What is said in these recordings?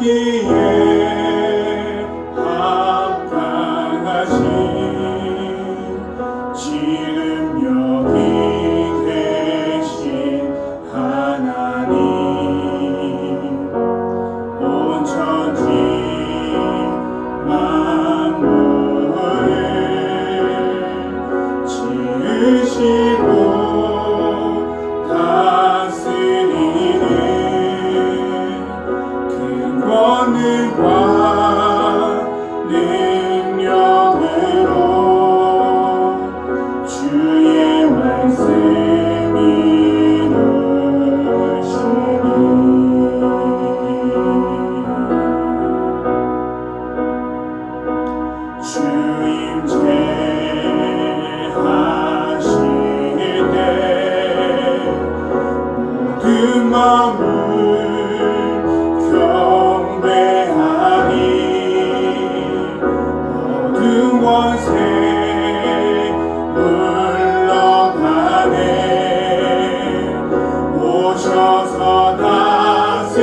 받기에 합당하신 지금 여기 계신 하나님, 온 천지 만물을 지으시고 다스리는 그 권능과 능력으로 주의 말씀이 이루시니 주임제하실 때 모든 마음을 경배하리. 모든 원세 물러가네. 오셔서 다스리소서.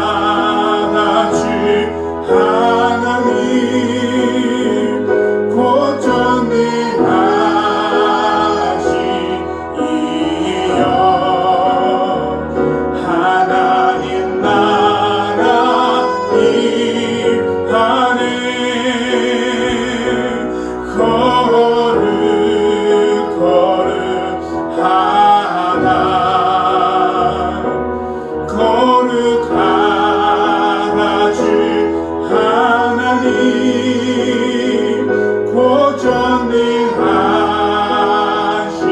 거룩하다 주 하나님, 곧 전능하신 이여, 하나님 나라 임하네. 거룩하다 주 하나님, 곧 전능하신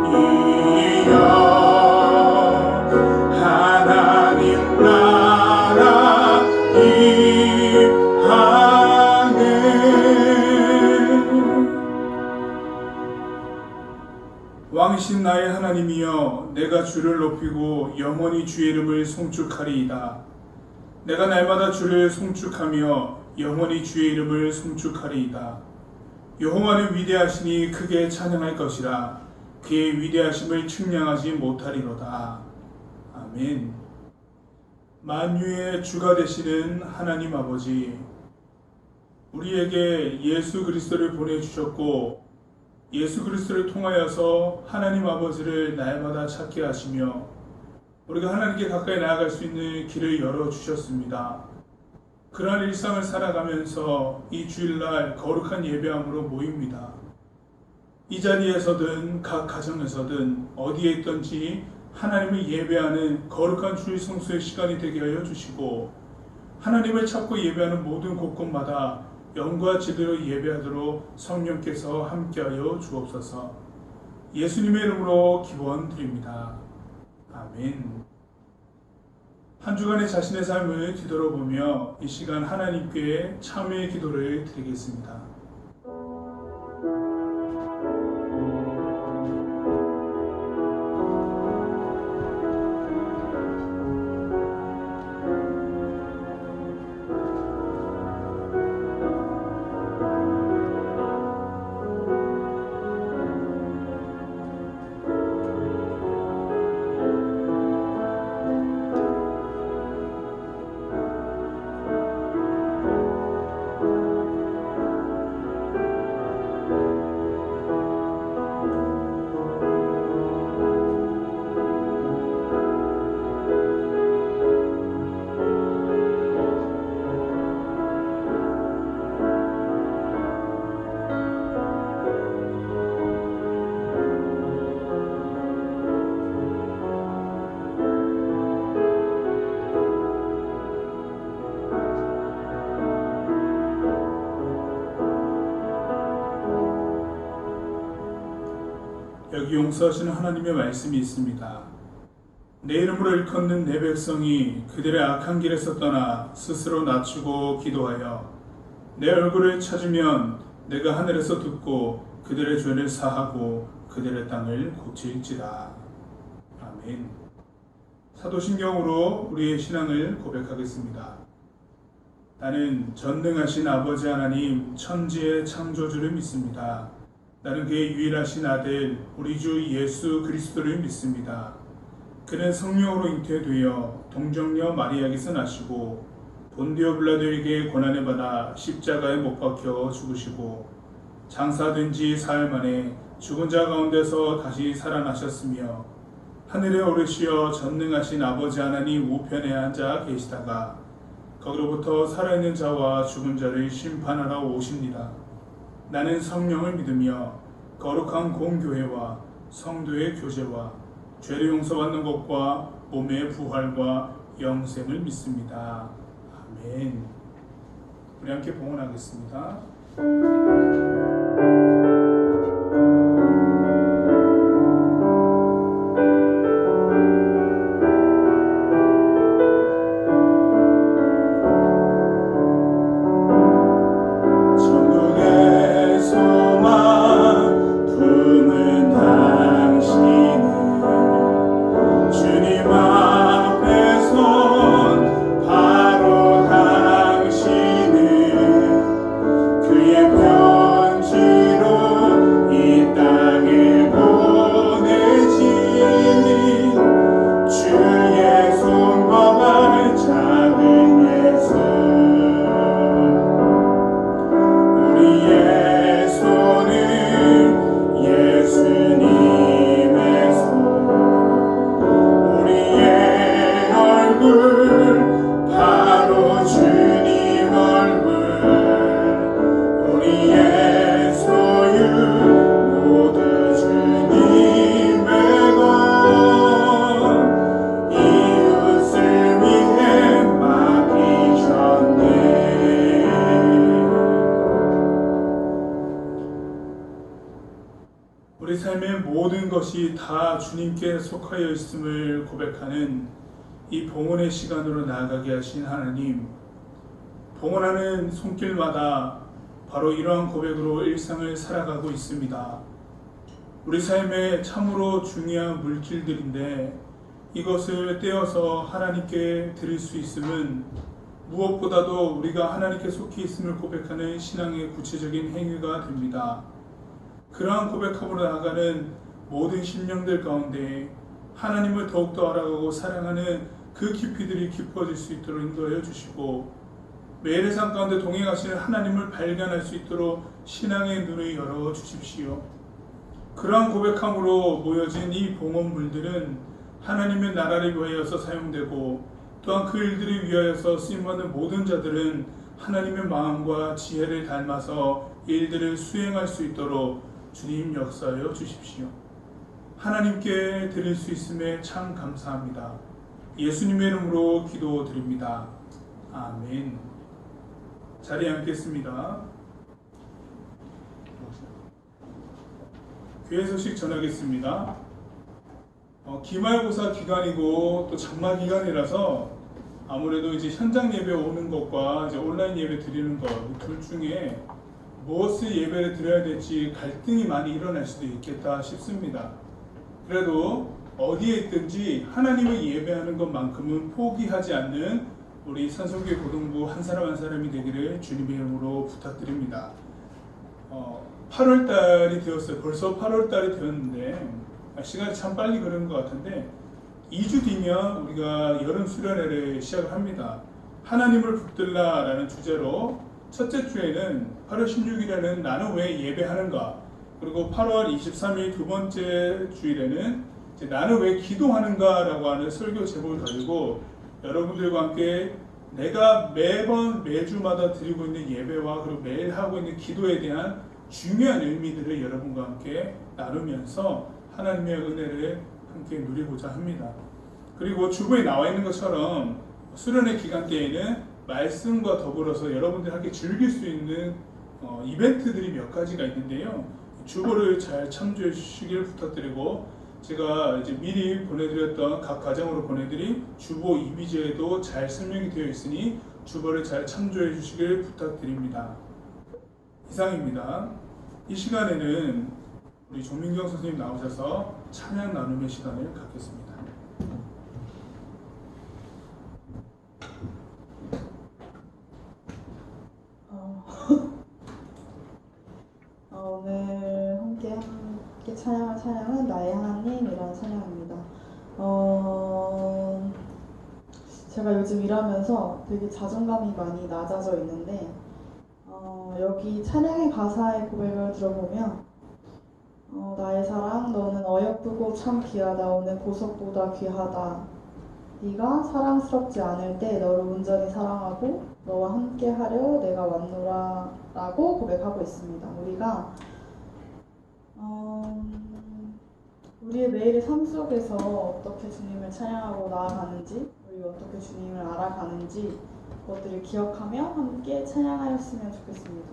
이여, 하나님 나라 임하네. 왕이신 나의 하나님이여, 내가 주를 높이고 영원히 주의 이름을 송축하리이다. 내가 날마다 주를 송축하며 영원히 주의 이름을 송축하리이다. 여호와는 위대하시니 크게 찬양할 것이라. 그의 위대하심을 측량하지 못하리로다. 아멘. 만유의 주가 되시는 하나님 아버지, 우리에게 예수 그리스도를 보내주셨고 예수 그리스도를 통하여서 하나님 아버지를 날마다 찾게 하시며 우리가 하나님께 가까이 나아갈 수 있는 길을 열어주셨습니다. 그러한 일상을 살아가면서 이 주일날 거룩한 예배함으로 모입니다. 이 자리에서든 각 가정에서든 어디에 있든지 하나님을 예배하는 거룩한 주일 성수의 시간이 되게 하여 주시고, 하나님을 찾고 예배하는 모든 곳곳마다 영과 진리로 예배하도록 성령께서 함께하여 주옵소서. 예수님의 이름으로 기원드립니다. 아멘. 한 주간의 자신의 삶을 뒤돌아보며 이 시간 하나님께 참회의 기도를 드리겠습니다. 여기 용서하시는 하나님의 말씀이 있습니다. 내 이름으로 일컫는 내 백성이 그들의 악한 길에서 떠나 스스로 낮추고 기도하여 내 얼굴을 찾으면 내가 하늘에서 듣고 그들의 죄를 사하고 그들의 땅을 고칠지라. 아멘. 사도신경으로 우리의 신앙을 고백하겠습니다. 나는 전능하신 아버지 하나님 천지의 창조주를 믿습니다. 나는 그의 유일하신 아들 우리 주 예수 그리스도를 믿습니다. 그는 성령으로 잉태되어 동정녀 마리아에게서 나시고 본디오 빌라도에게 고난을 받아 십자가에 못 박혀 죽으시고 장사된 지 사흘 만에 죽은 자 가운데서 다시 살아나셨으며 하늘에 오르시어 전능하신 아버지 하나님 우편에 앉아 계시다가 거기로부터 살아있는 자와 죽은 자를 심판하러 오십니다. 나는 성령을 믿으며 거룩한 공교회와 성도의 교제와 죄를 용서받는 것과 몸의 부활과 영생을 믿습니다. 아멘. 우리 함께 봉헌하겠습니다. 우리 삶의 모든 것이 다 주님께 속하여 있음을 고백하는 이 봉헌의 시간으로 나아가게 하신 하나님, 봉헌하는 손길마다 바로 이러한 고백으로 일상을 살아가고 있습니다. 우리 삶에 참으로 중요한 물질들인데 이것을 떼어서 하나님께 드릴 수 있음은 무엇보다도 우리가 하나님께 속히 있음을 고백하는 신앙의 구체적인 행위가 됩니다. 그러한 고백함으로 나아가는 모든 심령들 가운데 하나님을 더욱더 알아가고 사랑하는 그 깊이들이 깊어질 수 있도록 인도하여 주시고 매일의 삶 가운데 동행하시는 하나님을 발견할 수 있도록 신앙의 눈을 열어 주십시오. 그러한 고백함으로 모여진 이 봉헌물들은 하나님의 나라를 위하여서 사용되고 또한 그 일들을 위하여서 쓰임받는 모든 자들은 하나님의 마음과 지혜를 닮아서 일들을 수행할 수 있도록 주님 역사하여 주십시오. 하나님께 드릴 수 있음에 참 감사합니다. 예수님의 이름으로 기도드립니다. 아멘. 자리에 앉겠습니다. 교회 소식 전하겠습니다. 기말고사 기간이고 또 장마 기간이라서 아무래도 이제 현장 예배 오는 것과 이제 온라인 예배 드리는 것 둘 중에 무엇을 예배를 드려야 될지 갈등이 많이 일어날 수도 있겠다 싶습니다. 그래도 어디에 있든지 하나님을 예배하는 것만큼은 포기하지 않는 우리 산소교회 고등부 한 사람 한 사람이 되기를 주님의 이름으로 부탁드립니다. 8월달이 되었어요. 벌써 8월달이 되었는데 시간이 참 빨리 흐르는 것 같은데 2주 뒤면 우리가 여름 수련회를 시작을 합니다. 하나님을 붙들라 라는 주제로 첫째 주에는 8월 16일에는 나는 왜 예배하는가, 그리고 8월 23일 두 번째 주일에는 이제 나는 왜 기도하는가 라고 하는 설교 제목을 가지고 여러분들과 함께 내가 매주마다 드리고 있는 예배와 그리고 매일 하고 있는 기도에 대한 중요한 의미들을 여러분과 함께 나누면서 하나님의 은혜를 함께 누리고자 합니다. 그리고 주보에 나와 있는 것처럼 수련회 기간 때에는 말씀과 더불어서 여러분들이 함께 즐길 수 있는 이벤트들이 몇 가지가 있는데요. 주보를 잘 참조해 주시길 부탁드리고 제가 이제 미리 보내드렸던 각 가정으로 보내드린 주보 이미지에도 잘 설명이 되어 있으니 주보를 잘 참조해 주시길 부탁드립니다. 이상입니다. 이 시간에는 우리 조민경 선생님 나오셔서 찬양 나눔의 시간을 갖겠습니다. 찬양할 찬양은 나의 하나님이라는 찬양입니다. 제가 요즘 일하면서 되게 자존감이 많이 낮아져 있는데 여기 찬양의 가사의 고백을 들어보면 나의 사랑 너는 어여쁘고 참 귀하다. 오늘 보석보다 귀하다. 네가 사랑스럽지 않을 때 너를 온전히 사랑하고 너와 함께 하려 내가 왔노라 라고 고백하고 있습니다. 우리의 매일의 삶 속에서 어떻게 주님을 찬양하고 나아가는지, 우리 어떻게 주님을 알아가는지 그것들을 기억하며 함께 찬양하였으면 좋겠습니다.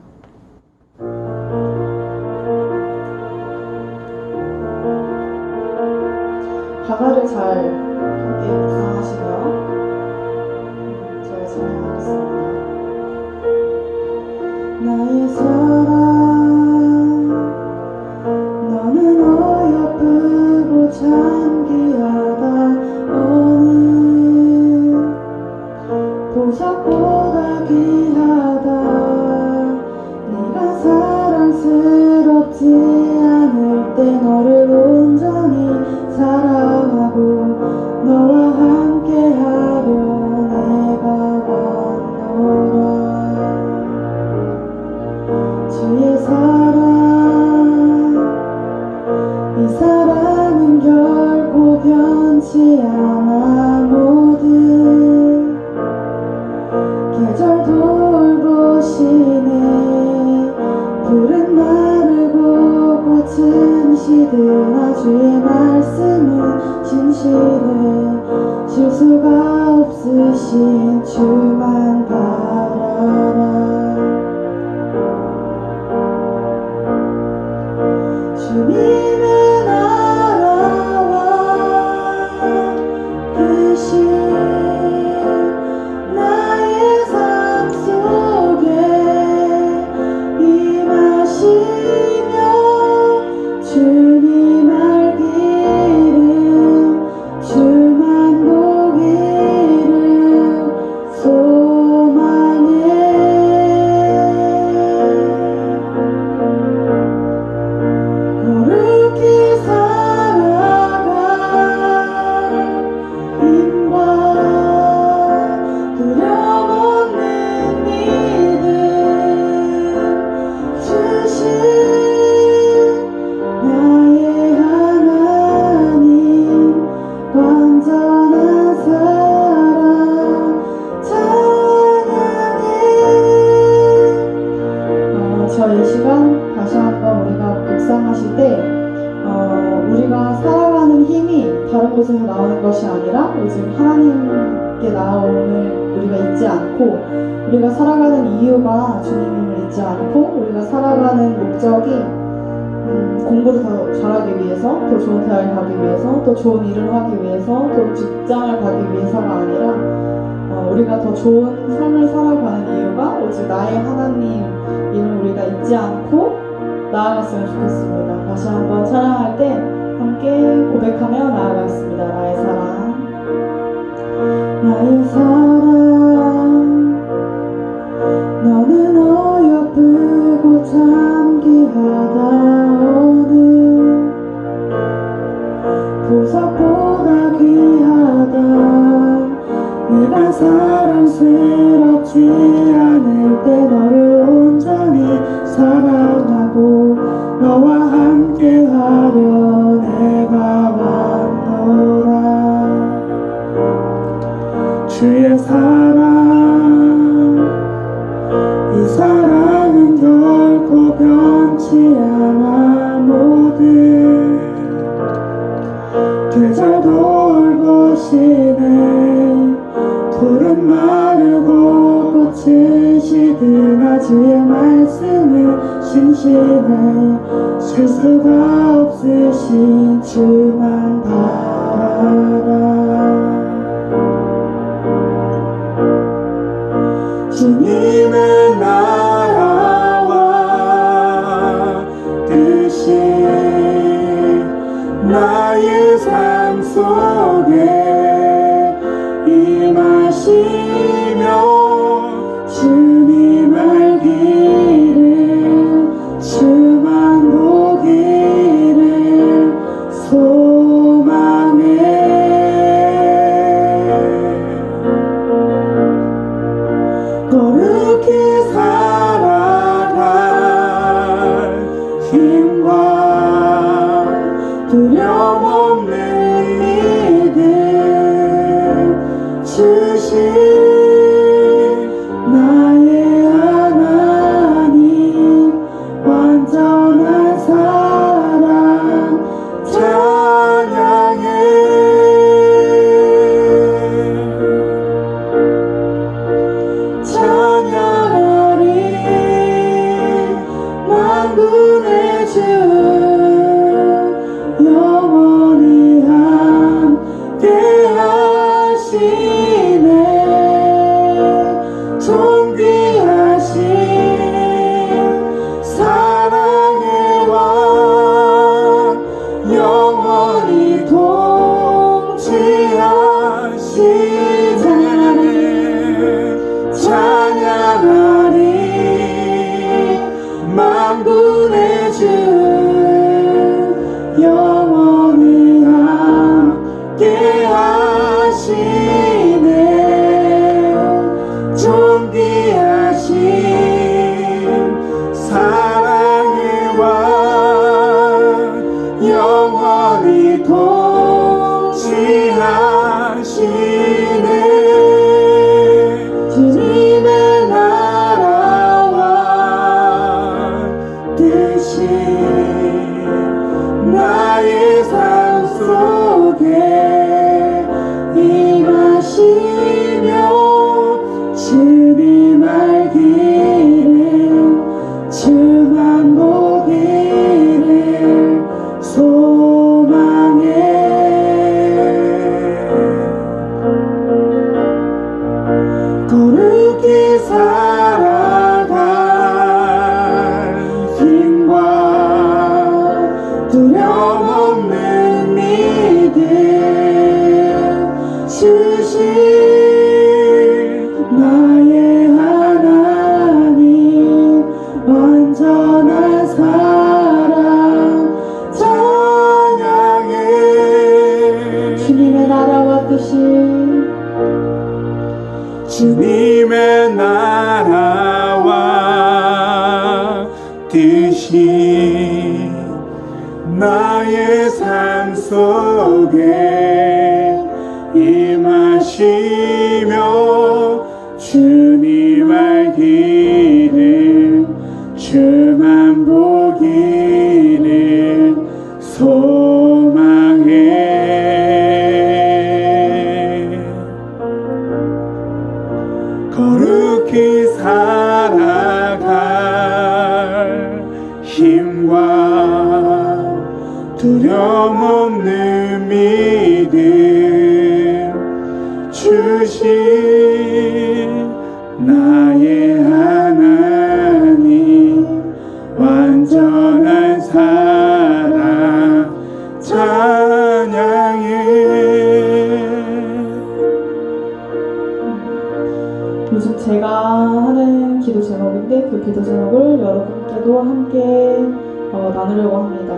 가사를 잘 함께 묵상하시며 제가 찬양하겠습니다. 나의 사랑 너는 어여쁘고 참 귀하다. 너는 보석보다 귀하다. 네가 사랑스럽지 않을 때 너를 온전히 사랑하고 너와 함께하려 내가 왔노라. 주의 사랑 이 사랑은 결코 변치 않아. 모든 계절 돌보시네. 푸른 마르고 꽃은 시드나 주의 말씀은 진실해. 쉴 수가 없으신 주만 바라라. 주님은 알아와 계신 나의 삶 속에 임하시며 주님 알기를 주만 보기를 소망해. 거룩히 살아갈 힘과 두려움없는 믿음 주신 나의 하나님 완전한 사랑 찬양해. 저희 시간 다시 한번 우리가 묵상하실 때 우리가 살아가는 힘이 다른 곳에서 나오는 것이 아니라 오직 하나님께 나옴을 우리가 잊지 않고, 우리가 살아가는 이유가 주님임을 잊지 않고, 우리가 살아가는 목적이 공부를 더 잘하기 위해서, 더 좋은 대학에 가기 위해서, 더 좋은 일을 하기 위해서, 더 직장을 가기 위해서가 아니라 우리가 더 좋은 삶을 살아가는 이유가 오직 나의 하나님임을 우리가 잊지 않고 나아갔으면 좋겠습니다. 다시 한번 찬양할 때 함께 고백하며 나아가겠습니다. 나의 사랑 나의 사랑 너는 어여쁘고 참 귀하다. 어느 보석보다 귀하다. 네가 사랑스럽지 않을 때 너를 온전히 사랑하고 너와 함께하려 내가 왔노라. 주의 사랑 이 사랑은 결코 변치 않아. 모든 계절 돌보시네. 푸른 마르고 꽃은 시드나 주의 말씀은 신실해. 쉴 수가 없으신 주만 바라라. 주님은 나와 뜻이 나의 삶 속에 임하시며 주님 알기를 주만 보기를 두려움 없는 믿음 주신 나의 하나님 완전한 사랑 찬양해 찬양하리 만군의 주 영원히 함께 하시네 존귀하신 사랑의 왕 영원히 통치하시네 찬양하리 만군의 주 영원히 함께 하시네 존귀하신 사랑의 왕 영원히 통치하시네 주님의 나라와 뜻이 나의 삶 속에 임하시며 주님 알기를 주만 보기를 소망해 거룩히 살아갈 힘과 두려움 없는 믿음 주신 나의 하나님 완전한 사랑 찬양해 주님의 나라와 뜻이 주님의 나라와 뜻이 나의 삶 속에 임하시며 주님 알기를 주만 보기를 소망해 거룩히 살아갈 힘과 두려움 없는 믿음 주신 나의 하나님 완전한 사랑 찬양해 요즘 제가 하는 기도 제목인데 그 기도 제목을 여러분께도 함께 나누려고 합니다.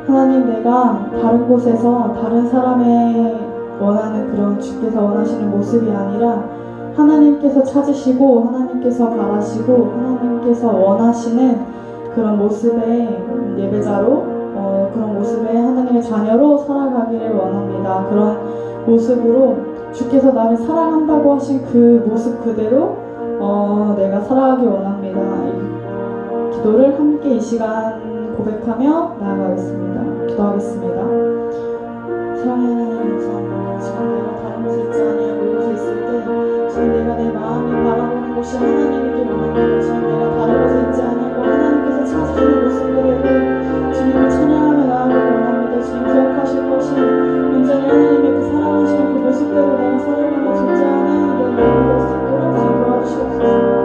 하나님, 내가 다른 곳에서 다른 사람의 원하는 그런 주께서 원하시는 모습이 아니라 하나님께서 찾으시고 하나님께서 바라시고 하나님께서 원하시는 그런 모습의 예배자로 그런 모습의 하나님의 자녀로 살아가기를 원합니다. 그런 모습으로 주께서 나를 사랑한다고 하신 그 모습 그대로 내가 살아가기 원합니다. 이 기도를 함께 이 시간 고백하며 나아가겠습니다. 기도하겠습니다. 사랑의 하나님 감사합니다. 지금 내가 다른 곳에 있지 아니하고 이곳에 있을 때 지금 내가 내 마음이 바라보는 곳이 하나님이길 원합니다. 지금 내가 다른 곳에 있지 아니하고 하나님께서 찾으시는 모습 그대로 주님을 찬양하며 나아가기 원합니다. 주님 기억하실 것이 온전히 하나님의 그 사랑하시는 그 모습대로 내가 살아가며 존재하는 내 마음이 될 수 있도록 주님 도와주시옵소서.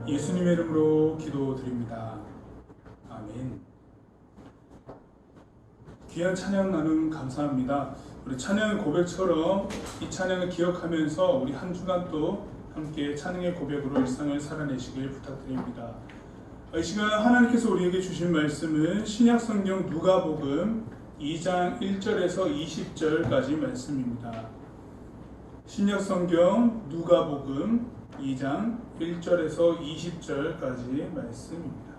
예수님의 이름으로 기도드립니다. 아멘. 귀한 찬양 나눔 감사합니다. 우리 찬양의 고백처럼 이 찬양을 기억하면서 우리 한 주간 또 함께 찬양의 고백으로 일상을 살아내시길 부탁드립니다. 이 시간 하나님께서 우리에게 주신 말씀은 신약성경 누가복음 2장 1절에서 20절까지 말씀입니다. 신약성경 누가복음 2장 1절에서 20절까지 말씀입니다.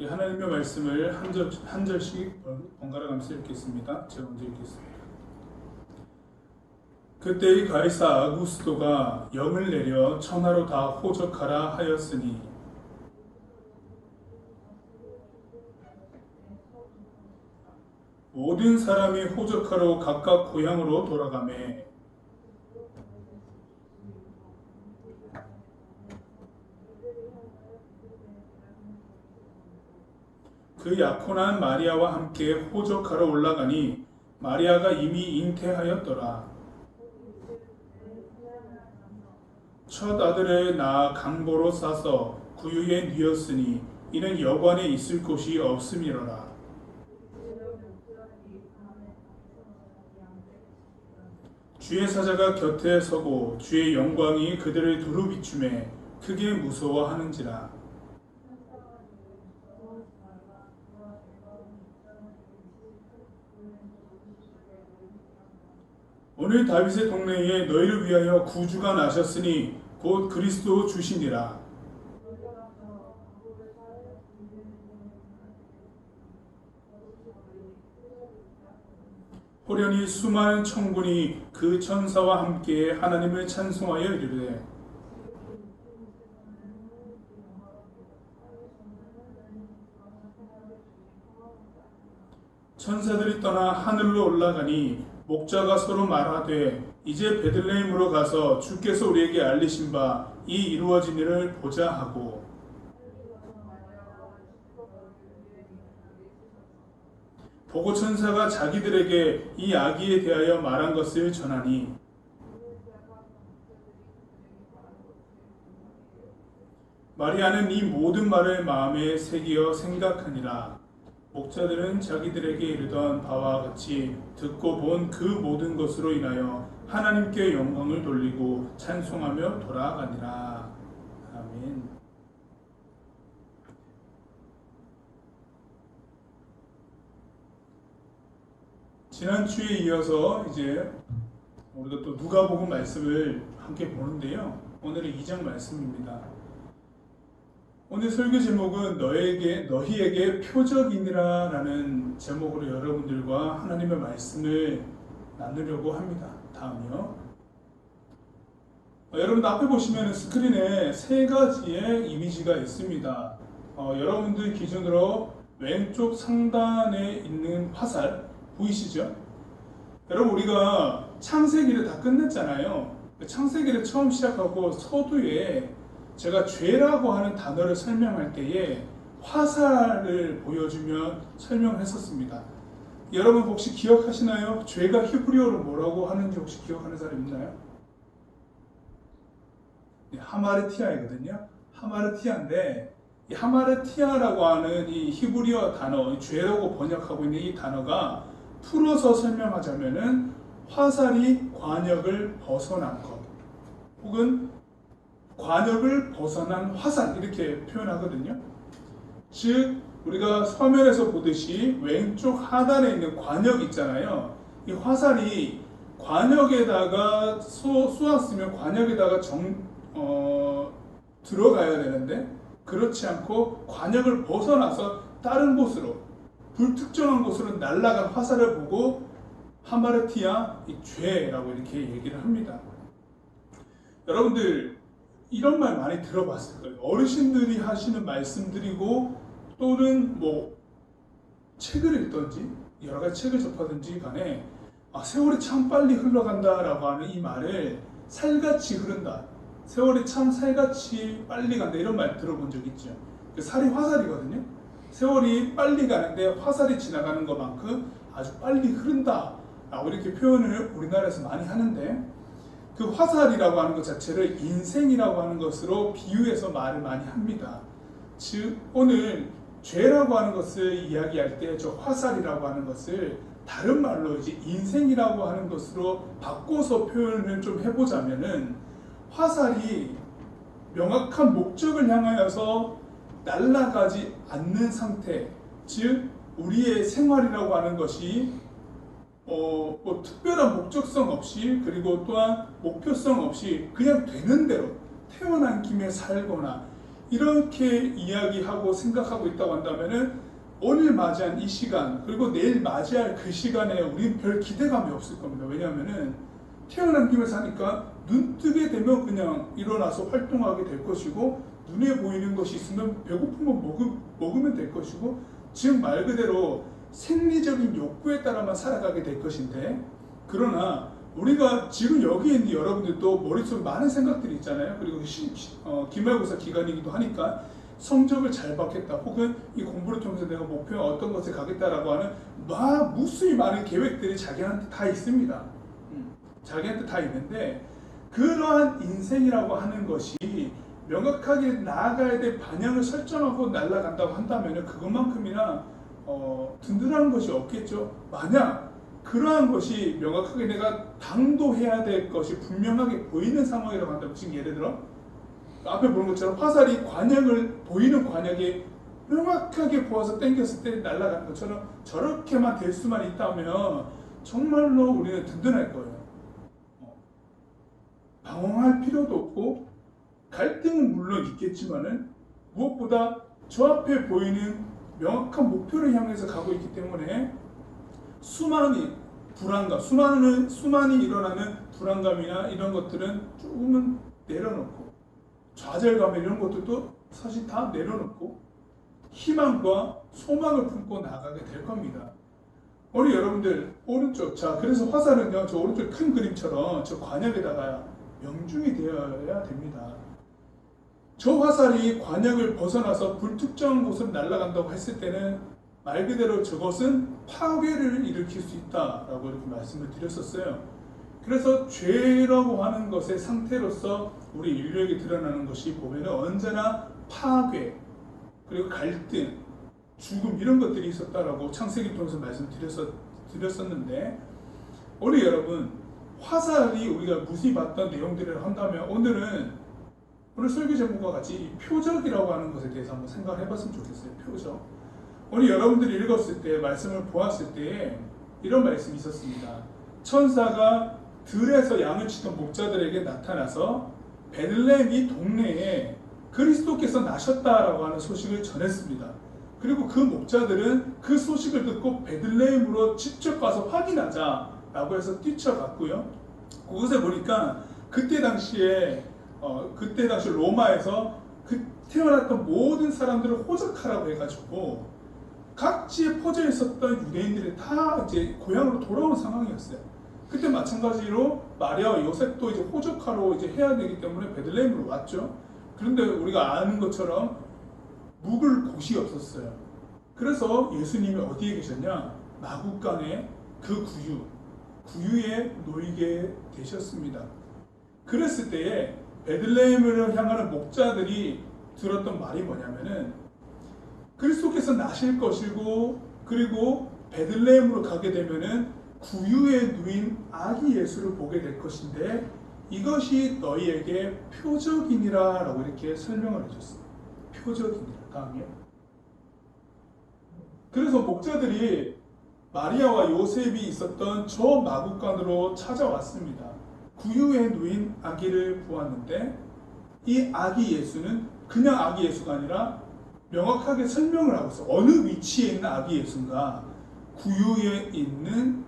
하나님의 말씀을 한 절씩 번갈아 가면서 읽겠습니다. 제가 먼저 읽겠습니다. 그때의 가이사 아구스도가 영을 내려 천하로 다 호적하라 하였으니 모든 사람이 호적하러 각각 고향으로 돌아가매 그 약혼한 마리아와 함께 호적하러 올라가니 마리아가 이미 잉태하였더라. 첫 아들을 낳아 강보로 싸서 구유에 뉘었으니 이는 여관에 있을 곳이 없음이로라. 주의 사자가 곁에 서고 주의 영광이 그들을 두루 비추매 크게 무서워하는지라. 오늘 다윗의 동네에 너희를 위하여 구주가 나셨으니 곧 그리스도 주시니라. 호련히 수많은 천군이 그 천사와 함께 하나님을 찬송하여 이르되 천사들이 떠나 하늘로 올라가니 목자가 서로 말하되 이제 베들레헴으로 가서 주께서 우리에게 알리신 바 이 이루어진 일을 보자 하고 보고 천사가 자기들에게 이 아기에 대하여 말한 것을 전하니 마리아는 이 모든 말을 마음에 새기어 생각하니라. 목자들은 자기들에게 이르던 바와 같이 듣고 본 그 모든 것으로 인하여 하나님께 영광을 돌리고 찬송하며 돌아가니라. 아멘. 지난주에 이어서 이제 우리가 또 누가복음 말씀을 함께 보는데요. 오늘은 2장 말씀입니다. 오늘 설교 제목은 너희에게 표적이니라 라는 제목으로 여러분들과 하나님의 말씀을 나누려고 합니다. 다음이요. 여러분 앞에 보시면 스크린에 세 가지의 이미지가 있습니다. 여러분들 기준으로 왼쪽 상단에 있는 화살 보이시죠? 여러분 우리가 창세기를 다 끝냈잖아요. 창세기를 처음 시작하고 서두에 제가 죄라고 하는 단어를 설명할 때에 화살을 보여주면 설명을 했었습니다. 여러분 혹시 기억하시나요? 죄가 히브리어로 뭐라고 하는지 혹시 기억하는 사람 있나요? 네, 하마르티아이거든요. 하마르티아인데 이 하마르티아라고 하는 이 히브리어 단어, 죄라고 번역하고 있는 이 단어가 풀어서 설명하자면은 화살이 관역을 벗어난 것 혹은 관역을 벗어난 화살 이렇게 표현하거든요. 즉 우리가 서면에서 보듯이 왼쪽 하단에 있는 관역 있잖아요. 이 화살이 관역에다가 쏘았으면 관역에다가 들어가야 되는데 그렇지 않고 관역을 벗어나서 다른 곳으로 불특정한 곳으로 날아간 화살을 보고 하마르티아 이 죄라고 이렇게 얘기를 합니다. 여러분들 이런 말 많이 들어봤을 거예요. 어르신들이 하시는 말씀들이고 또는 뭐 책을 읽던지 여러 가지 책을 접하든지 간에 세월이 참 빨리 흘러간다라고 하는 이 말을 살같이 흐른다. 세월이 참 살같이 빨리 간다. 이런 말 들어본 적 있죠. 살이 화살이거든요. 세월이 빨리 가는데 화살이 지나가는 것만큼 아주 빨리 흐른다. 라고 이렇게 표현을 우리나라에서 많이 하는데 그 화살이라고 하는 것 자체를 인생이라고 하는 것으로 비유해서 말을 많이 합니다. 즉 오늘 죄라고 하는 것을 이야기할 때 저 화살이라고 하는 것을 다른 말로 이제 인생이라고 하는 것으로 바꿔서 표현을 좀 해보자면은 화살이 명확한 목적을 향하여서 날아가지 않는 상태, 즉 우리의 생활이라고 하는 것이 뭐 특별한 목적성 없이 그리고 또한 목표성 없이 그냥 되는 대로 태어난 김에 살거나 이렇게 이야기하고 생각하고 있다고 한다면은 오늘 맞이한 이 시간 그리고 내일 맞이할 그 시간에 우리는 별 기대감이 없을 겁니다. 왜냐하면은 태어난 김에 사니까 눈 뜨게 되면 그냥 일어나서 활동하게 될 것이고 눈에 보이는 것이 있으면 배고프면 먹으면 될 것이고 즉 말 그대로 생리적인 욕구에 따라만 살아가게 될 것인데 그러나 우리가 지금 여기 있는 여러분들도 머릿속에 많은 생각들이 있잖아요. 그리고 기말고사 기간이기도 하니까 성적을 잘 받겠다 혹은 이 공부를 통해서 내가 목표에 어떤 것을 가겠다라고 하는 무수히 많은 계획들이 자기한테 다 있습니다. 자기한테 다 있는데 그러한 인생이라고 하는 것이 명확하게 나아가야 될 방향을 설정하고 날아간다고 한다면 그것만큼이나 든든한 것이 없겠죠. 만약 그러한 것이 명확하게 내가 당도해야 될 것이 분명하게 보이는 상황이라고 한다면 지금 예를 들어 앞에 보는 것처럼 화살이 보이는 관역에 명확하게 보아서 당겼을 때 날아가는 것처럼 저렇게만 될 수만 있다면 정말로 우리는 든든할 거예요. 방황할 필요도 없고 갈등은 물론 있겠지만은 무엇보다 저 앞에 보이는 명확한 목표를 향해서 가고 있기 때문에 수많이 일어나는 불안감이나 이런 것들은 조금은 내려놓고 좌절감 이런 것들도 사실 다 내려놓고 희망과 소망을 품고 나가게 될 겁니다. 우리 여러분들 오른쪽 그래서 화살은요 저 오른쪽 큰 그림처럼 저 관역에다가 명중이 되어야 됩니다. 저 화살이 관역을 벗어나서 불특정한 곳으로 날아간다고 했을 때는 말 그대로 저것은 파괴를 일으킬 수 있다라고 이렇게 말씀을 드렸었어요. 그래서 죄라고 하는 것의 상태로서 우리 인류에게 드러나는 것이 보면은 언제나 파괴 그리고 갈등, 죽음 이런 것들이 있었다라고 창세기 통해서 말씀드렸었는데 우리 여러분 화살이 우리가 무수히 봤던 내용들을 한다면 오늘 설교 제목과 같이 이 표적이라고 하는 것에 대해서 한번 생각을 해봤으면 좋겠어요. 표적. 오늘 여러분들이 읽었을 때 말씀을 보았을 때 이런 말씀이 있었습니다. 천사가 들에서 양을 치던 목자들에게 나타나서 베들레헴 이 동네에 그리스도께서 나셨다라고 하는 소식을 전했습니다. 그리고 그 목자들은 그 소식을 듣고 베들레헴으로 직접 가서 확인하자라고 해서 뛰쳐갔고요. 그곳에 보니까 그때 당시 로마에서 태어났던 모든 사람들을 호적하라고 해가지고 각지에 퍼져 있었던 유대인들이 다 이제 고향으로 돌아온 상황이었어요. 그때 마찬가지로 마리아와 요셉도 이제 호적하러 이제 해야 되기 때문에 베들레헴으로 왔죠. 그런데 우리가 아는 것처럼 묵을 곳이 없었어요. 그래서 예수님이 어디에 계셨냐? 마구간의 그 구유에 놓이게 되셨습니다. 그랬을 때에 베들레헴을 향하는 목자들이 들었던 말이 뭐냐면은 그리스도께서 나실 것이고 그리고 베들레헴으로 가게 되면은 구유에 누인 아기 예수를 보게 될 것인데 이것이 너희에게 표적이니라 라고 이렇게 설명을 해줬어요. 표적이니라. 다음이요. 그래서 목자들이 마리아와 요셉이 있었던 저 마구간으로 찾아왔습니다. 구유에 누인 아기를 보았는데 이 아기 예수는 그냥 아기 예수가 아니라 명확하게 설명을 하고 있어요. 어느 위치에 있는 아기 예수인가? 구유에 있는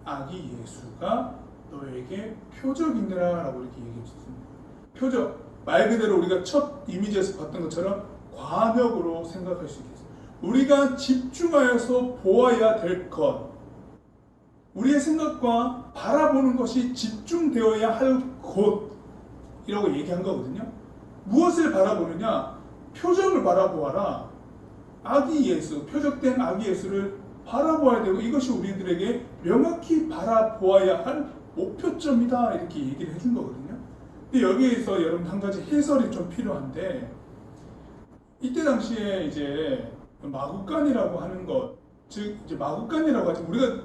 아기 예수가 너에게 표적이니라 라고 이렇게 얘기해 주셨습니다. 표적, 말 그대로 우리가 첫 이미지에서 봤던 것처럼 관역으로 생각할 수 있겠어요. 우리가 집중하여서 보아야 될 것, 우리의 생각과 바라보는 것이 집중되어야 할 곳이라고 얘기한 거거든요. 무엇을 바라보느냐? 표적을 바라보아라. 아기 예수, 표적된 아기 예수를 바라보아야 되고 이것이 우리들에게 명확히 바라보아야 할 목표점이다 이렇게 얘기를 해준 거거든요. 근데 여기에서 여러분 한 가지 해설이 좀 필요한데 이때 당시에 이제 마구간이라고 하는 것, 즉 이제 마구간이라고 하지 우리가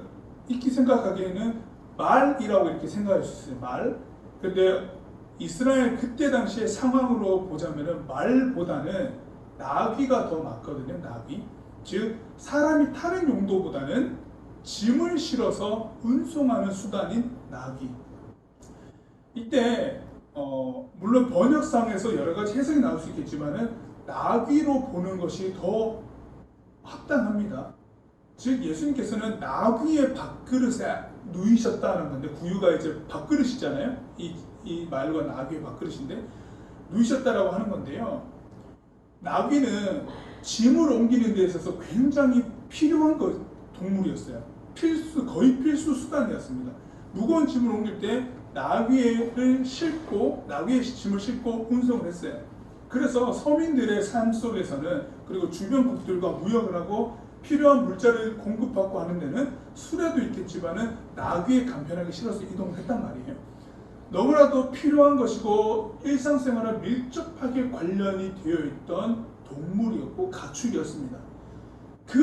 익히 생각하기에는 말이라고 이렇게 생각할 수 있어요. 말. 근데 이스라엘 그때 당시의 상황으로 보자면은 말보다는 나귀가 더 맞거든요. 나귀. 즉 사람이 타는 용도보다는 짐을 실어서 운송하는 수단인 나귀. 이때 물론 번역상에서 여러 가지 해석이 나올 수 있겠지만은 나귀로 보는 것이 더 합당합니다. 즉 예수님께서는 나귀의 밥그릇에 누이셨다는 건데 구유가 이제 밥그릇이잖아요. 이 말과 나귀의 밥그릇인데 누이셨다라고 하는 건데요. 나귀는 짐을 옮기는 데 있어서 굉장히 필요한 동물이었어요. 거의 필수 수단이었습니다. 무거운 짐을 옮길 때 나귀의 짐을 싣고 운송을 했어요. 그래서 서민들의 삶 속에서는 그리고 주변국들과 무역을 하고 필요한 물자를 공급받고 하는 데는 수레도 있겠지만은 나귀에 간편하게 실어서 이동을 했단 말이에요. 너무나도 필요한 것이고 일상생활에 밀접하게 관련이 되어 있던 동물이었고 가축이었습니다. 그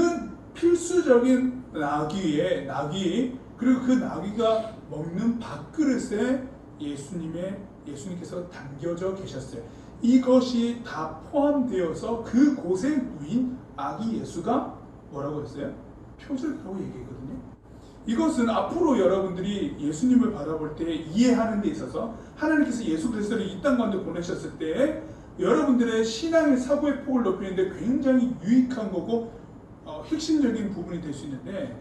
필수적인 나귀 그리고 그 나귀가 먹는 밥그릇에 예수님께서 담겨져 계셨어요. 이것이 다 포함되어서 그곳에 누인 아기 예수가 뭐라고 했어요? 표적이라고 얘기했거든요. 이것은 앞으로 여러분들이 예수님을 바라볼 때 이해하는 데 있어서 하나님께서 예수 그리스도를 이 땅 가운데 보내셨을 때 여러분들의 신앙의 사고의 폭을 높이는 데 굉장히 유익한 거고 핵심적인 부분이 될 수 있는데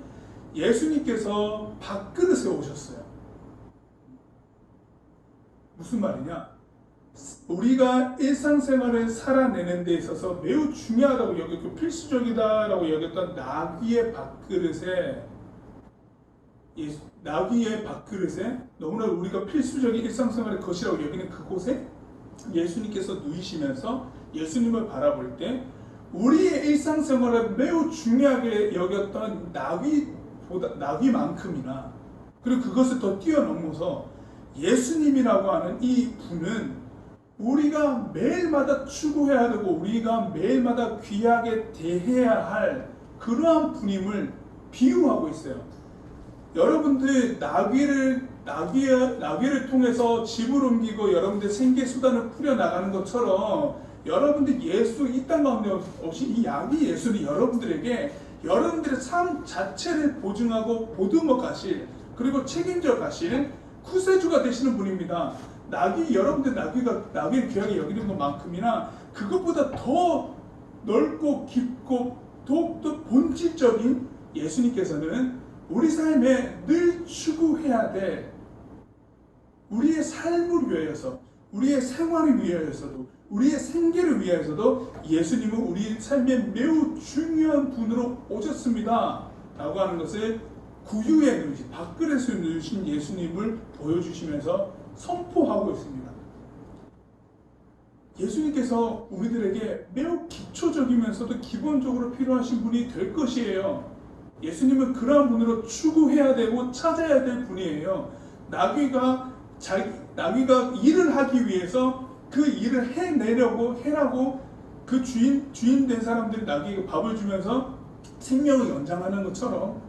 예수님께서 밥그릇에 오셨어요. 무슨 말이냐? 우리가 일상생활을 살아내는 데 있어서 매우 중요하다고 여겼고 필수적이다라고 여겼던 나귀의 밥그릇에 너무나 우리가 필수적인 일상생활의 것이라고 여기는 그곳에 예수님께서 누이시면서 예수님을 바라볼 때 우리의 일상생활을 매우 중요하게 여겼던 나귀만큼이나 그리고 그것을 더 뛰어넘어서 예수님이라고 하는 이 분은 우리가 매일마다 추구해야 되고 우리가 매일마다 귀하게 대해야 할 그러한 분임을 비유하고 있어요. 여러분들 나귀를 통해서 집을 옮기고 여러분들 생계 수단을 풀어 나가는 것처럼 여러분들 이 땅 가운데 없이 이 야귀 예수는 여러분들에게 여러분들의 삶 자체를 보증하고 보듬어 가실 그리고 책임져 가실 구세주가 되시는 분입니다. 여러분들 나귀를 귀하게 여기는 것만큼이나 그것보다 더 넓고 깊고 더욱더 본질적인 예수님께서는 우리 삶에 늘 추구해야 될 우리의 삶을 위하여서 우리의 생활을 위하여서도 우리의 생계를 위하여서도 예수님은 우리 삶에 매우 중요한 분으로 오셨습니다 라고 하는 것을 구유에 누이신 밥그릇에 누이신 예수님을 보여주시면서 선포하고 있습니다. 예수님께서 우리들에게 매우 기초적이면서도 기본적으로 필요하신 분이 될 것이에요. 예수님은 그러한 분으로 추구해야 되고 찾아야 될 분이에요. 나귀가 일을 하기 위해서 그 일을 해라고 그 주인 된 사람들이 나귀에게 밥을 주면서 생명을 연장하는 것처럼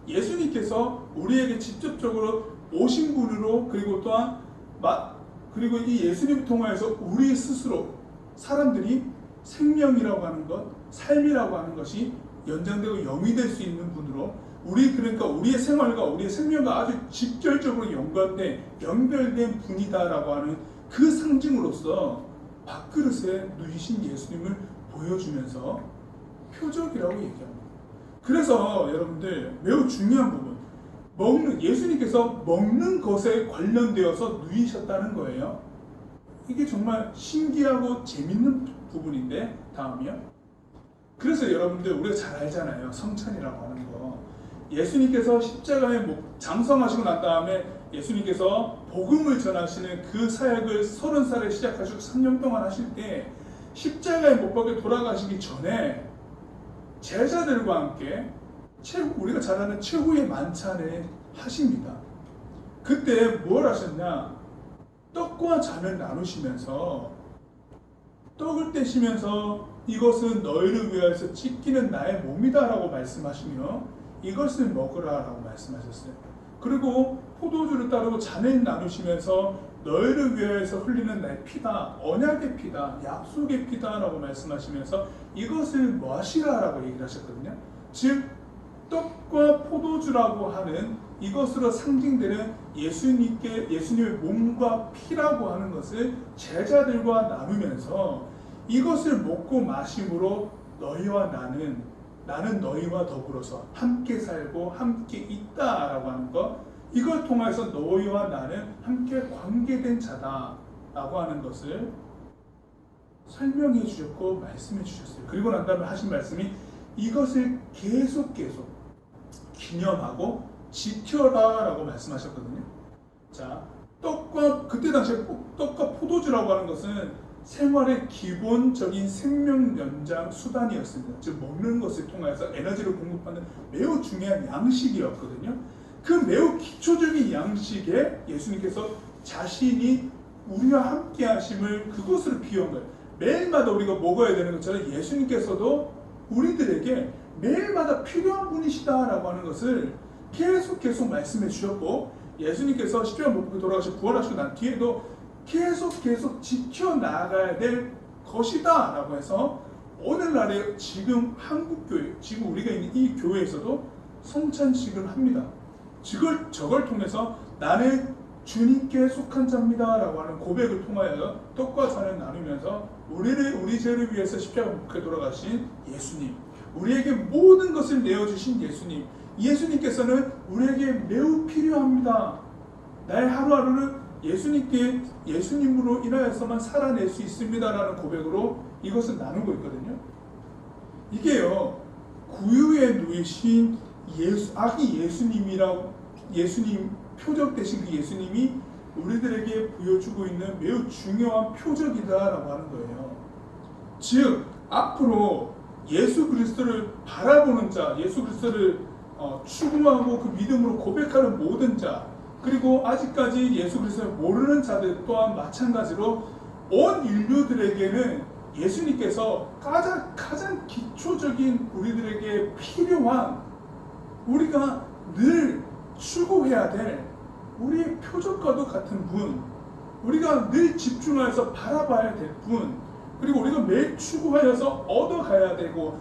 예수님께서 우리에게 직접적으로 오신 분으로 그리고 이 예수님을 통하여서 우리 스스로 사람들이 생명이라고 하는 것, 삶이라고 하는 것이 연장되고 영이 될 수 있는 분으로 그러니까 우리의 생활과 우리의 생명과 아주 직접적으로 연결된 분이다라고 하는 그 상징으로서 밥그릇에 누이신 예수님을 보여주면서 표적이라고 얘기합니다. 그래서 여러분들 매우 중요한 부분, 예수님께서 먹는 것에 관련되어서 누이셨다는 거예요. 이게 정말 신기하고 재밌는 부분인데 다음이요. 그래서 여러분들 우리가 잘 알잖아요. 성찬이라고 하는 거. 예수님께서 십자가에 장성하시고 난 다음에 예수님께서 복음을 전하시는 그 사역을 30살에 시작하시고 3년 동안 하실 때 십자가에 못 박혀 돌아가시기 전에 제자들과 함께 우리가 잘 아는 최후의 만찬을 하십니다. 그때 뭘 하셨냐? 떡과 잔을 나누시면서 떡을 떼시면서 이것은 너희를 위하여서 찢기는 나의 몸이다 라고 말씀하시며 이것을 먹으라 라고 말씀하셨어요. 그리고 포도주를 따르고 잔을 나누시면서 너희를 위하여서 흘리는 나의 피다, 언약의 피다, 약속의 피다 라고 말씀하시면서 이것을 마시라 라고 얘기를 하셨거든요. 즉 떡과 포도주라고 하는 이것으로 상징되는 예수님의 몸과 피라고 하는 것을 제자들과 나누면서 이것을 먹고 마심으로 너희와 나는 너희와 더불어서 함께 살고 함께 있다라고 하는 것, 이걸 통해서 너희와 나는 함께 관계된 자다라고 하는 것을 설명해 주셨고 말씀해 주셨어요. 그리고 난 다음에 하신 말씀이 이것을 계속 기념하고 지켜라 라고 말씀하셨거든요. 자, 그때 당시에 떡과 포도주라고 하는 것은 생활의 기본적인 생명 연장 수단이었습니다. 즉 먹는 것을 통해서 에너지를 공급하는 매우 중요한 양식이었거든요. 그 매우 기초적인 양식에 예수님께서 자신이 우리와 함께 하심을 그것으로 비유한 거예요. 매일마다 우리가 먹어야 되는 것처럼 예수님께서도 우리들에게 매일마다 필요한 분이시다라고 하는 것을 계속 말씀해 주셨고, 예수님께서 십자가 못 박혀 돌아가시고 부활하시고 난 뒤에도 계속 지켜나가야 될 것이다 라고 해서 오늘날에 지금 한국교회, 지금 우리가 있는 이 교회에서도 성찬식을 합니다. 저걸 통해서 나는 주님께 속한 자입니다 라고 하는 고백을 통하여 떡과 잔을 나누면서 우리 죄를 위해서 십자가 못 박혀 돌아가신 예수님, 우리에게 모든 것을 내어주신 예수님께서는 우리에게 매우 필요합니다. 나의 하루하루는 예수님으로 인하여서만 살아낼 수 있습니다라는 고백으로 이것을 나누고 있거든요. 이게요, 구유에 누이신 아기 예수님 표적 되신 그 예수님이 우리들에게 보여주고 있는 매우 중요한 표적이다라고 하는 거예요. 즉 앞으로 예수 그리스도를 바라보는 자, 예수 그리스도를 추구하고 그 믿음으로 고백하는 모든 자, 그리고 아직까지 예수 그리스도를 모르는 자들 또한 마찬가지로 온 인류들에게는 예수님께서 가장 기초적인 우리들에게 필요한, 우리가 늘 추구해야 될 우리의 표적과도 같은 분, 우리가 늘 집중하여서 바라봐야 될 분, 그리고 우리가 매일 추구하여서 얻어가야 되고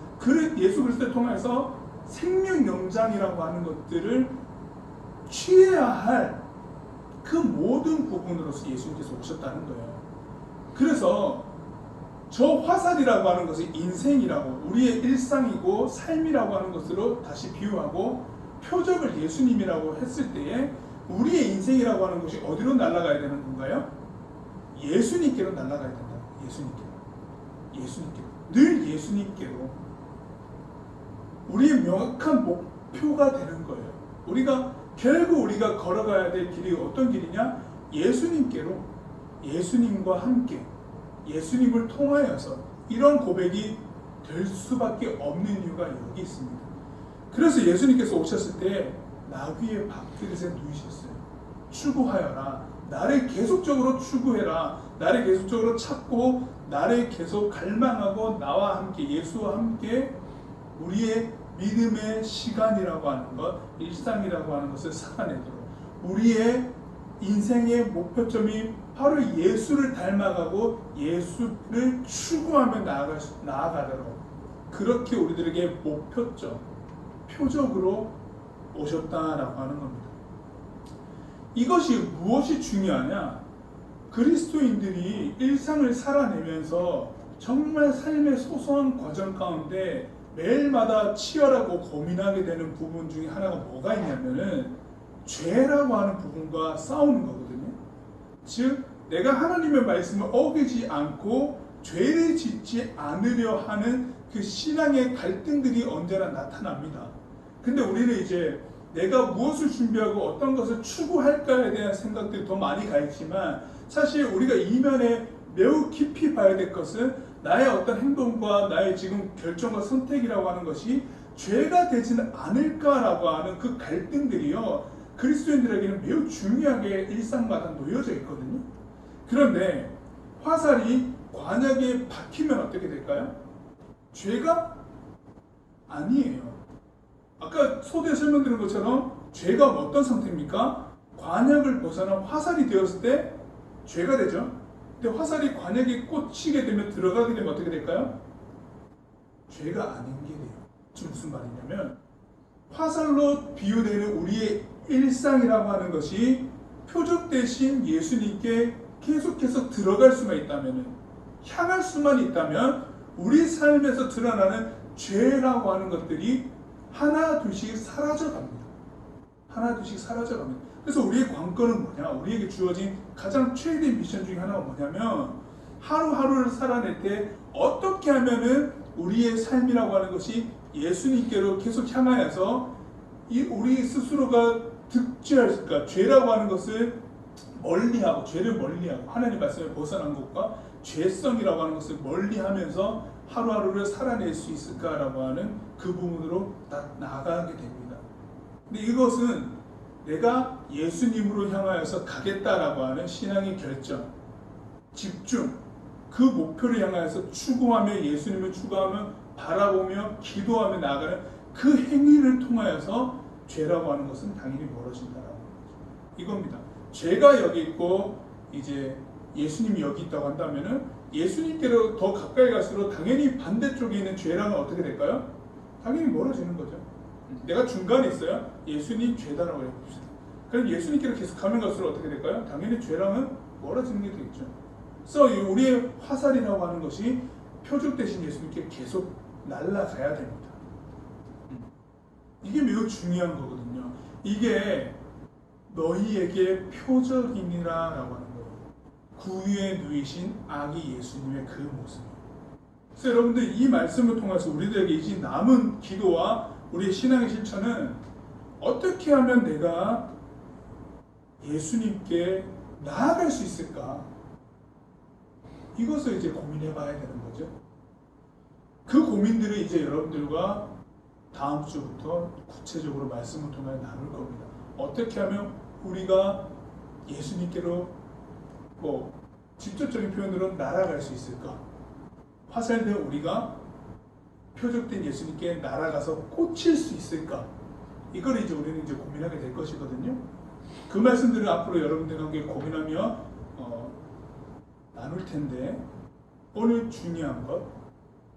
예수 그리스도를 통해서 생명 영장이라고 하는 것들을 취해야 할 그 모든 부분으로서 예수님께서 오셨다는 거예요. 그래서 저 화살이라고 하는 것이 인생이라고, 우리의 일상이고 삶이라고 하는 것으로 다시 비유하고 표적을 예수님이라고 했을 때에 우리의 인생이라고 하는 것이 어디로 날아가야 되는 건가요? 예수님께로 날아가야 된다. 예수님께로. 늘 예수님께로. 우리의 명확한 목표가 되는 거예요. 결국 우리가 걸어가야 될 길이 어떤 길이냐? 예수님께로, 예수님과 함께, 예수님을 통하여서 이런 고백이 될 수밖에 없는 이유가 여기 있습니다. 그래서 예수님께서 오셨을 때 나귀의 밥그릇에 누이셨어요. 추구하여라. 나를 계속적으로 추구해라. 나를 계속적으로 찾고 나를 계속 갈망하고 나와 함께, 예수와 함께 우리의 믿음의 시간이라고 하는 것, 일상이라고 하는 것을 살아내도록, 우리의 인생의 목표점이 바로 예수를 닮아가고 예수를 추구하며 나아가도록, 그렇게 우리들에게 목표점, 표적으로 오셨다라고 하는 겁니다. 이것이 무엇이 중요하냐? 그리스도인들이 일상을 살아내면서 정말 삶의 소소한 과정 가운데 매일마다 치열하고 고민하게 되는 부분 중에 하나가 뭐가 있냐면은 죄라고 하는 부분과 싸우는 거거든요. 즉 내가 하나님의 말씀을 어기지 않고 죄를 짓지 않으려 하는 그 신앙의 갈등들이 언제나 나타납니다. 근데 우리는 이제 내가 무엇을 준비하고 어떤 것을 추구할까에 대한 생각들이 더 많이 가 있지만, 사실 우리가 이면에 매우 깊이 봐야 될 것은 나의 어떤 행동과 나의 지금 결정과 선택이라고 하는 것이 죄가 되지는 않을까라고 하는 그 갈등들이요, 그리스도인들에게는 매우 중요하게 일상마다 놓여져 있거든요. 그런데 화살이 관약에 박히면 어떻게 될까요? 죄가 아니에요. 아까 소대에 설명드린 것처럼 죄가 어떤 상태입니까? 관약을 벗어나 화살이 되었을 때 죄가 되죠. 근데 화살이 관약에 꽂히게 되면 들어가게 되면 어떻게 될까요? 죄가 아닌 게 돼요. 지금 무슨 말이냐면 화살로 비유되는 우리의 일상이라고 하는 것이 표적 대신 예수님께 계속해서 들어갈 수만 있다면, 향할 수만 있다면 우리 삶에서 드러나는 죄라고 하는 것들이 하나 둘씩 사라져갑니다. 하나 둘씩 사라져갑니다. 그래서 우리의 관건은 뭐냐? 우리에게 주어진 가장 최대 미션 중에 하나가 뭐냐면 하루하루를 살아낼 때 어떻게 하면은 우리의 삶이라고 하는 것이 예수님께로 계속 향하여서 우리 스스로가 득죄할 수 있을까? 죄라고 하는 것을 멀리하고, 죄를 멀리하고 하나님 말씀에 벗어난 것과 죄성이라고 하는 것을 멀리하면서 하루하루를 살아낼 수 있을까라고 하는 그 부분으로 나아가게 됩니다. 근데 이것은 내가 예수님으로 향하여서 가겠다라고 하는 신앙의 결정, 집중, 그 목표를 향하여서 추구하며 예수님을 추구하며 바라보며 기도하며 나아가는 그 행위를 통하여서 죄라고 하는 것은 당연히 멀어진다라는 거죠. 이겁니다. 죄가 여기 있고 이제 예수님이 여기 있다고 한다면은 예수님께로 더 가까이 갈수록 당연히 반대쪽에 있는 죄랑은 어떻게 될까요? 당연히 멀어지는 거죠. 내가 중간에 있어요. 예수님 죄다라고 해봅시다. 그럼 예수님께로 계속 가면 갈수록 어떻게 될까요? 당연히 죄랑은 멀어지는 게 되겠죠. 그래서 우리의 화살이라고 하는 것이 표적 대신 예수님께 계속 날아가야 됩니다. 이게 매우 중요한 거거든요. 이게 너희에게 표적이니라라고 하는 거예요. 구유에 누이신 아기 예수님의 그 모습이에요. 그래서 여러분들 이 말씀을 통해서 우리들에게 이제 남은 기도와 우리의 신앙의 실천은 어떻게 하면 내가 예수님께 나아갈 수 있을까? 이것을 이제 고민해 봐야 되는 거죠. 그 고민들을 이제 여러분들과 다음 주부터 구체적으로 말씀을 통해 나눌 겁니다. 어떻게 하면 우리가 예수님께로 직접적인 표현으로 날아갈 수 있을까? 화살된 우리가 표적된 예수님께 날아가서 꽂힐 수 있을까? 이걸 이제 우리는 이제 고민하게 될 것이거든요. 그 말씀들을 앞으로 여러분들과 함께 고민하며 나눌 텐데, 오늘 중요한 것,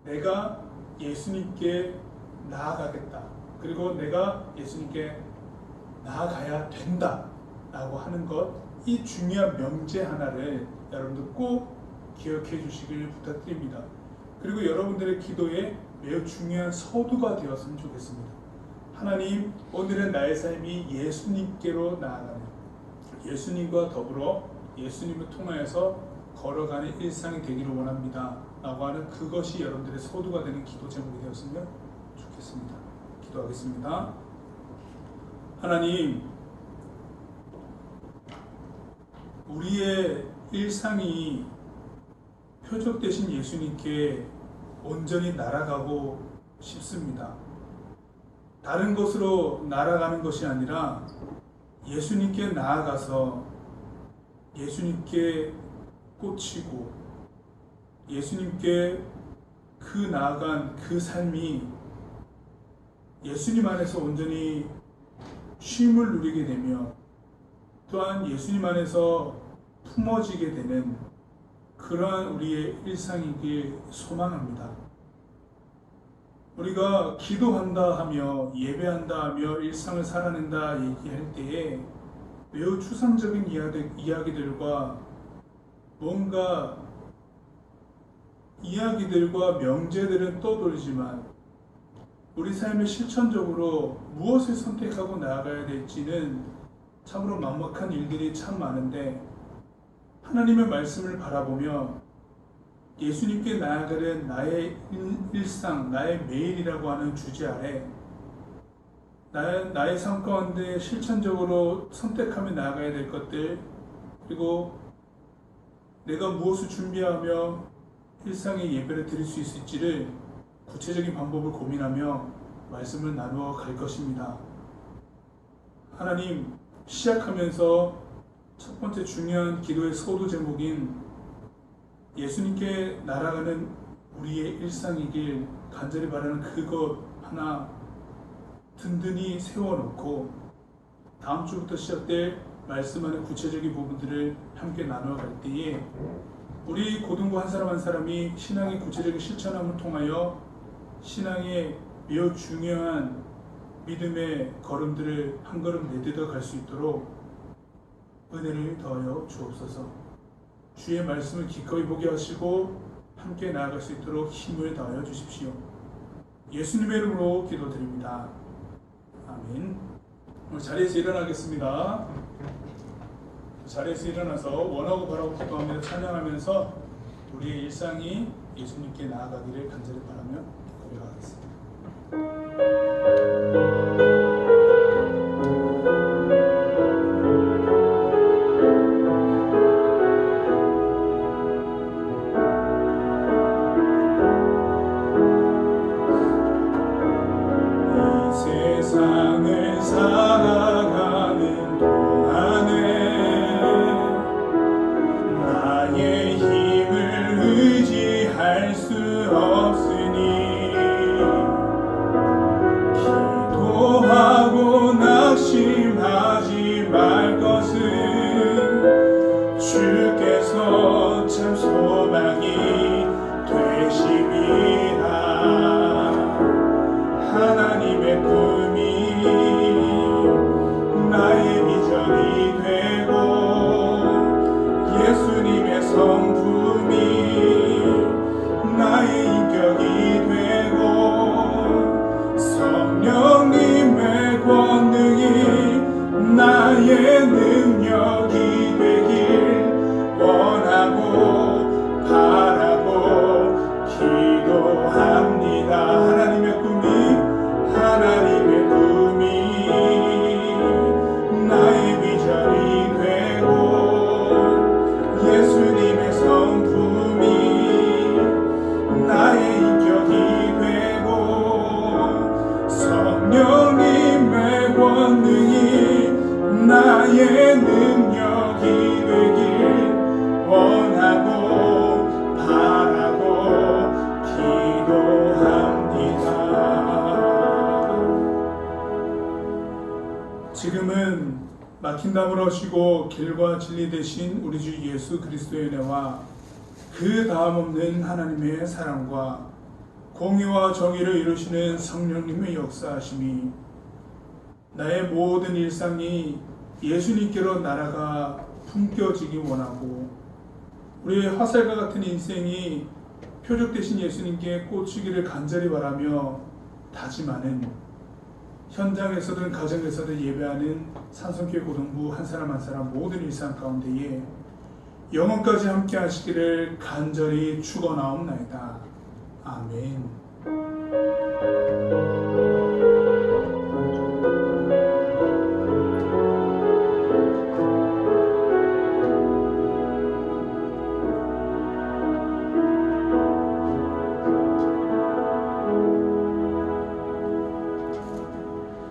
내가 예수님께 나아가겠다. 그리고 내가 예수님께 나아가야 된다. 라고 하는 것, 이 중요한 명제 하나를 여러분들 꼭 기억해 주시길 부탁드립니다. 그리고 여러분들의 기도에 매우 중요한 서두가 되었으면 좋겠습니다. 하나님, 오늘은 나의 삶이 예수님께로 나아가는, 예수님과 더불어 예수님을 통하여서 걸어가는 일상이 되기를 원합니다. 라고 하는 그것이 여러분들의 서두가 되는 기도 제목이 되었으면 좋겠습니다. 기도하겠습니다. 하나님, 우리의 일상이 표적 되신 예수님께 온전히 날아가고 싶습니다. 다른 곳으로 날아가는 것이 아니라 예수님께 나아가서 예수님께 꽂히고 예수님께 그 나아간 그 삶이 예수님 안에서 온전히 쉼을 누리게 되며 또한 예수님 안에서 품어지게 되는 그러한 우리의 일상이길 소망합니다. 우리가 기도한다 하며 예배한다 하며 일상을 살아낸다 얘기할 때에 매우 추상적인 이야기들과 뭔가 이야기들과 명제들은 떠돌지만 우리 삶의 실천적으로 무엇을 선택하고 나아가야 될지는 참으로 막막한 일들이 참 많은데, 하나님의 말씀을 바라보며 예수님께 나아가는 나의 일상, 나의 매일이라고 하는 주제 아래 나의 삶 가운데 실천적으로 선택하며 나아가야 될 것들, 그리고 내가 무엇을 준비하며 일상의 예배를 드릴 수 있을지를 구체적인 방법을 고민하며 말씀을 나누어 갈 것입니다. 하나님, 시작하면서 첫 번째 중요한 기도의 서두 제목인 예수님께 날아가는 우리의 일상이길 간절히 바라는 그것 하나 든든히 세워놓고 다음 주부터 시작될 말씀하는 구체적인 부분들을 함께 나누어갈 때에 우리 고등부 한 사람 한 사람이 신앙의 구체적인 실천함을 통하여 신앙의 매우 중요한 믿음의 걸음들을 한 걸음 내딛어 갈 수 있도록 은혜를 더하여 주옵소서. 주의 말씀을 기꺼이 보게 하시고 함께 나아갈 수 있도록 힘을 더하여 주십시오. 예수님의 이름으로 기도드립니다. 아멘. 오늘 자리에서 일어나겠습니다. 자리에서 일어나서 원하고 바라고 기도하며 찬양하면서 우리의 일상이 예수님께 나아가기를 간절히 바라며 고백하겠습니다. 세상을 살아가는 동안에 나의 힘을 의지할 수 없으니 기도하고 낙심하지 말 것은 주께서 참 소망이 되심이라. 하나님의 꿈이 나의 비전이 되고 예수님의 성품이 나의 인격이 되고 성령님의 권능이 나의 능력이 되길 원하고 바라고 기도합니다. 하나님의 꿈이 나의 비전이 되고 예수님의 성품이 나의 인격이 되고 성령님의 권능이 나의 능력이 되길 원하고 바라고 기도합니다. 지금은 막힌 담을 허시고 길과 진리 되신 우리 주 예수 그리스도의 은혜와 그 다음 없는 하나님의 사랑과 공의와 정의를 이루시는 성령님의 역사하심이 나의 모든 일상이 예수님께로 날아가 품겨지기 원하고 우리의 화살과 같은 인생이 표적 되신 예수님께 꽂히기를 간절히 바라며 다짐하는 현장에서든 가정에서든 예배하는 산성교회 고등부 한 사람 한 사람 모든 일상 가운데에 영원까지 함께 하시기를 간절히 축원하옵나이다. 아멘.